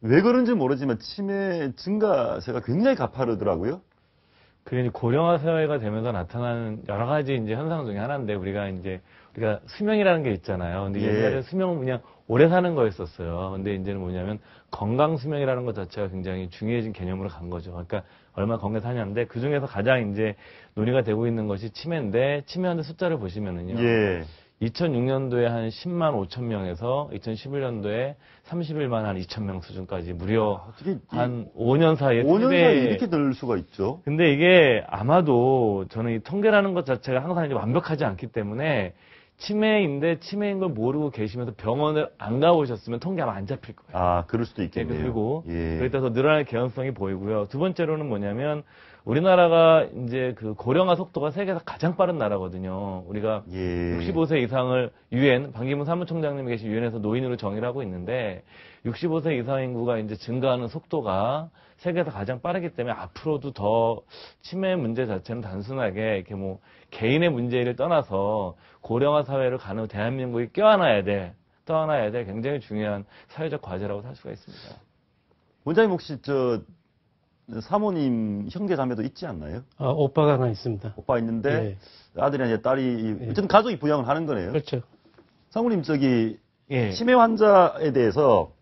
왜 그런지 모르지만 치매 증가세가 굉장히 가파르더라고요. 그게 이제 고령화 사회가 되면서 나타나는 여러 가지 이제 현상 중에 하나인데, 우리가 수명이라는 게 있잖아요. 근데 예. 옛날에 수명은 그냥 오래 사는 거였었어요. 근데 이제는 뭐냐면 건강 수명이라는 것 자체가 굉장히 중요해진 개념으로 간 거죠. 그러니까 얼마나 건강히 사냐인데, 그 중에서 가장 이제 논의가 되고 있는 것이 치매인데, 치매하는 숫자를 보시면은요. 예. 2006년도에 한 10만 5천 명에서 2011년도에 31만 한 2천 명 수준까지 무려 어떻게 한 5년 사이에 5년 최대. 사이에 이렇게 될 수가 있죠. 근데 이게 아마도 저는 이 통계라는 것 자체가 항상 이제 완벽하지 않기 때문에, 치매인 걸 모르고 계시면서 병원을 안 가보셨으면 통계 아마 안 잡힐 거예요. 아, 그럴 수도 있겠네요. 그리고 예. 그러다 더 늘어날 개연성이 보이고요. 두 번째로는 뭐냐면, 우리나라가 이제 그 고령화 속도가 세계에서 가장 빠른 나라거든요. 우리가 예. 65세 이상을 반기문 사무총장님이 계신 유엔에서 노인으로 정의를 하고 있는데, 65세 이상 인구가 이제 증가하는 속도가 세계에서 가장 빠르기 때문에 앞으로도 더 치매 문제 자체는 단순하게 이렇게 뭐 개인의 문제를 떠나서 고령화 사회를 가는 대한민국이 떠안아야 될 굉장히 중요한 사회적 과제라고 할 수가 있습니다. 원장님 혹시 사모님 형제 자매도 있지 않나요? 오빠가 하나 있습니다. 오빠 있는데 아들이나 이제 딸이 예. 어쨌든 가족이 부양을 하는 거네요. 그렇죠. 사모님 예. 치매 환자에 대해서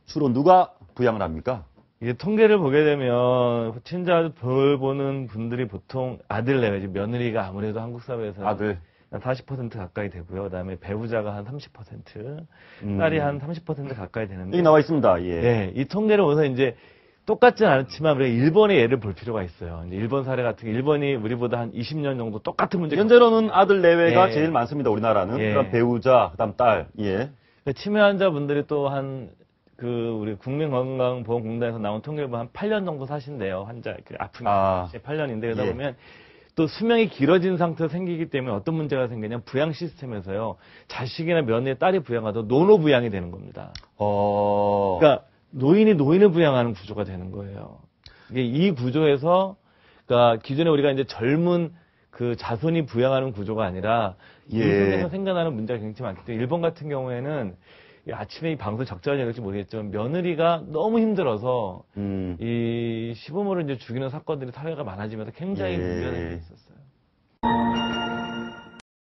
주로 누가 부양을 합니까? 이게 통계를 보게 되면 친자 돌보는 분들이 보통 아들 내외지, 며느리가 아무래도 한국 사회에서 아들. 한 40% 가까이 되고요. 그다음에 배우자가 한 30%, 딸이 한 30% 가까이 되는데. 여기 나와 있습니다. 예. 네, 이 통계를 보면서 이제 똑같진 않지만 우리가 일본의 예를 볼 필요가 있어요. 이제 일본 사례 같은 게, 일본이 우리보다 한 20년 정도 똑같은 문제. 현재로는 아들 내외가 예. 제일 많습니다. 우리나라는. 예. 그다음 배우자, 그다음 딸. 예. 치매 환자분들이 또 우리 국민건강보험공단에서 나온 통계를 보면 한 8년 정도 사신대요. 환자, 아픈 게 8년인데, 그러다 예. 보면 또 수명이 길어진 상태로 생기기 때문에 어떤 문제가 생기냐면, 부양 시스템에서요, 자식이나 며느리, 딸이 부양하도 노노 부양이 되는 겁니다. 그러니까 노인이 노인을 부양하는 구조가 되는 거예요. 이게 이 구조에서, 그러니까 기존에 우리가 이제 젊은 그 자손이 부양하는 구조가 아니라, 이 속에서 생겨나는 문제가 굉장히 많기 때문에, 일본 같은 경우에는 아침에 이 방송 적절하지 않을지 모르겠지만, 며느리가 너무 힘들어서 이 시부모를 이제 죽이는 사건들이 사회가 많아지면서 굉장히 문제가 되고 있었어요.